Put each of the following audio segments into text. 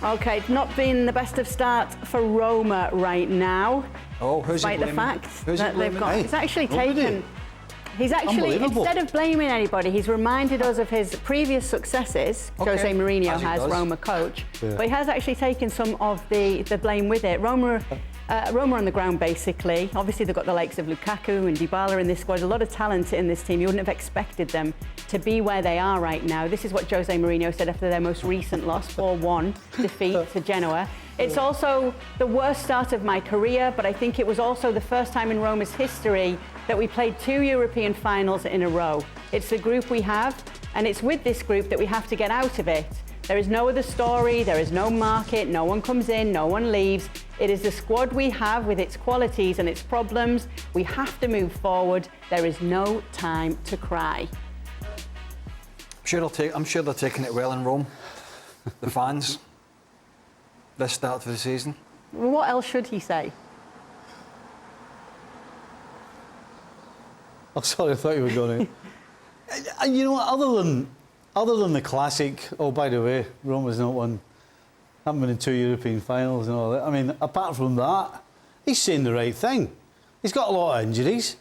Okay, it's not been the best of starts for Roma right now. Oh, who's he blaming? Despite the fact that they've got... Hey, it's actually taken... He's actually, instead of blaming anybody, he's reminded us of his previous successes. Okay. Jose Mourinho has, Roma coach. Yeah. But he has actually taken some of the blame with it. Roma on the ground, basically. Obviously, they've got the likes of Lukaku and Dybala in this squad. A lot of talent in this team. You wouldn't have expected them to be where they are right now. This is what Jose Mourinho said after their most recent loss, 4-1 defeat to Genoa. It's also the worst start of my career, but I think it was also the first time in Roma's history that we played 2 European finals in a row. It's the group we have, and it's with this group that we have to get out of it. There is no other story, there is no market, no one comes in, no one leaves. It is the squad we have with its qualities and its problems. We have to move forward. There is no time to cry. I'm sure they're taking it well in Rome, the fans, this start to the season. What else should he say? I'm sorry, I thought you were going to... You know, other than the classic, oh, by the way, Roma's not won, haven't been in 2 European finals and all that. I mean, apart from that, he's saying the right thing. He's got a lot of injuries.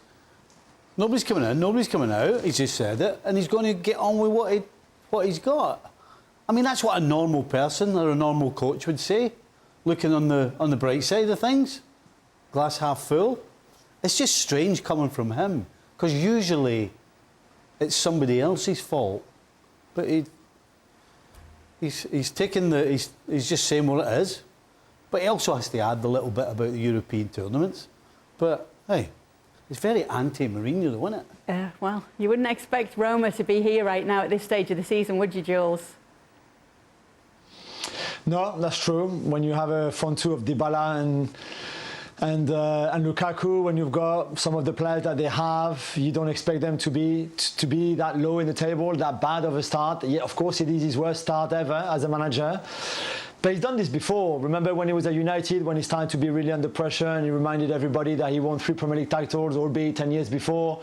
Nobody's coming in, nobody's coming out. He's just said it, and he's going to get on with what he's got. I mean, that's what a normal person or a normal coach would say, looking on the bright side of things. Glass half full. It's just strange coming from him, because usually it's somebody else's fault. But he's taking he's just saying what it is. But he also has to add the little bit about the European tournaments. But hey, it's very anti-Mourinho, though, isn't it? Well, you wouldn't expect Roma to be here right now at this stage of the season, would you, Jules? No, that's true. When you have a front two of Dybala and Lukaku, when you've got some of the players that they have, you don't expect them to be that low in the table, that bad of a start. Yeah, of course, it is his worst start ever as a manager. But he's done this before. Remember when he was at United, when he started to be really under pressure, and he reminded everybody that he won 3 Premier League titles, albeit 10 years before,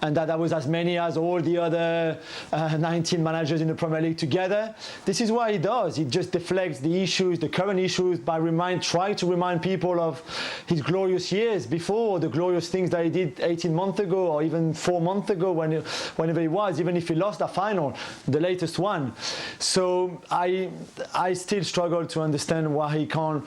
and that was as many as all the other 19 managers in the Premier League together. This is what he does. He just deflects the issues, the current issues, by trying to remind people of his glorious years before, the glorious things that he did 18 months ago, or even 4 months ago, whenever it was, even if he lost that final, the latest one. So I still struggle to understand why he can't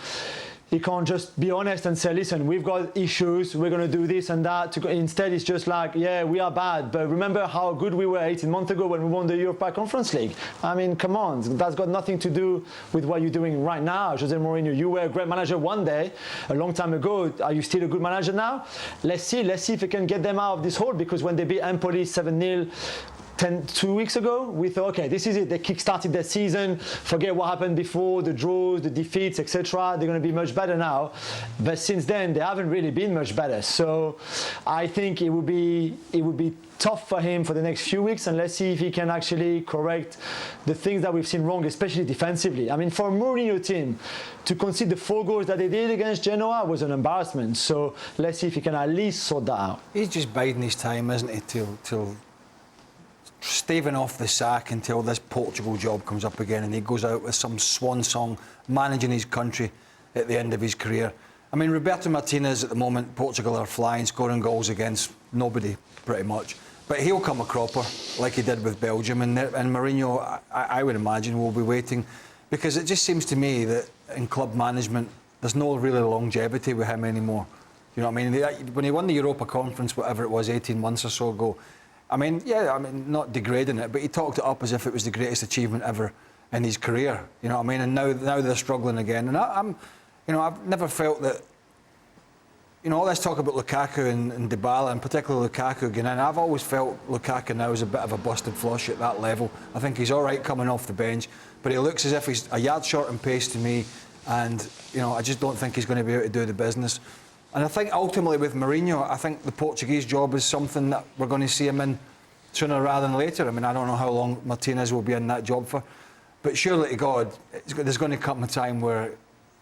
just be honest and say, listen, we've got issues, we're going to do this and that. Instead, it's just like, yeah, we are bad, but remember how good we were 18 months ago when we won the Europa Conference League. I mean, come on, that's got nothing to do with what you're doing right now. Jose Mourinho, you were a great manager one day, a long time ago. Are you still a good manager now? Let's see if we can get them out of this hole, because when they beat Empoli 7-0, 2 weeks ago, we thought, okay, this is it. They kick-started their season. Forget what happened before, the draws, the defeats, etc. They're going to be much better now. But since then, they haven't really been much better. So I think it would be tough for him for the next few weeks, and let's see if he can actually correct the things that we've seen wrong, especially defensively. I mean, for a Mourinho team to concede the 4 goals that they did against Genoa was an embarrassment. So let's see if he can at least sort that out. He's just biding his time, isn't he, till staving off the sack until this Portugal job comes up again, and he goes out with some swan song managing his country at the end of his career. I mean, Roberto Martinez at the moment, Portugal are flying, scoring goals against nobody pretty much, but he'll come a cropper like he did with Belgium, and Mourinho, I would imagine, will be waiting, because it just seems to me that in club management there's no really longevity with him anymore. You know what I mean? When he won the Europa Conference, whatever it was, 18 months or so ago, I mean, yeah, I mean, not degrading it, but he talked it up as if it was the greatest achievement ever in his career. You know what I mean? And now they're struggling again. And I've never felt that. You know, all this talk about Lukaku and Dybala, and particularly Lukaku again. And I've always felt Lukaku now is a bit of a busted flush at that level. I think he's all right coming off the bench, but he looks as if he's a yard short in pace to me. And you know, I just don't think he's going to be able to do the business. And I think ultimately with Mourinho, I think the Portuguese job is something that we're going to see him in sooner rather than later. I mean, I don't know how long Martinez will be in that job for, but surely to God, there's going to come a time where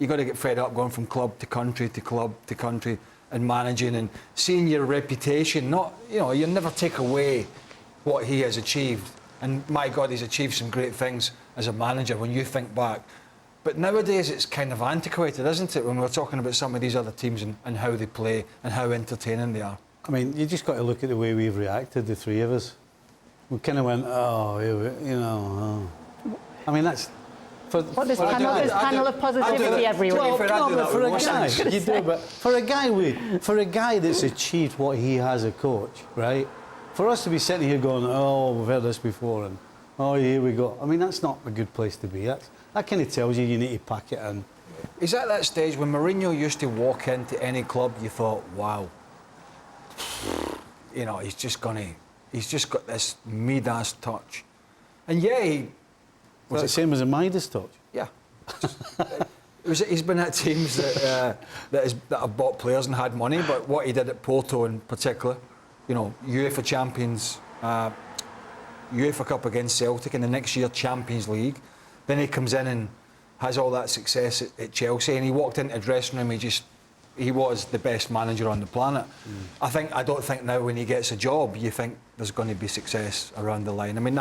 you've got to get fed up going from club to country to club to country and managing and seeing your reputation. Not, you know, you never take away what he has achieved. And my God, he's achieved some great things as a manager when you think back. But nowadays it's kind of antiquated, isn't it, when we're talking about some of these other teams and how they play and how entertaining they are. I mean, you just got to look at the way we've reacted, the three of us. We kind of went, oh, you know. Oh. I mean, that's... What, there's panel of positivity everywhere. Well, but for a guy, you do, but for a guy that's achieved what he has as a coach, right? For us to be sitting here going, oh, we've heard this before, and oh, here we go. I mean, that's not a good place to be. That kind of tells you need to pack it in. Is at that stage when Mourinho used to walk into any club, you thought, wow, you know, he's just got this Midas touch, and yeah, Was it the same as a Midas touch? Yeah. He's been at teams that have bought players and had money, but what he did at Porto in particular, you know, UEFA Champions, UEFA Cup against Celtic, and the next year Champions League. Then he comes in and has all that success at Chelsea, and he walked into the dressing room, he was the best manager on the planet. I don't think now when he gets a job, you think there's going to be success around the line. I mean.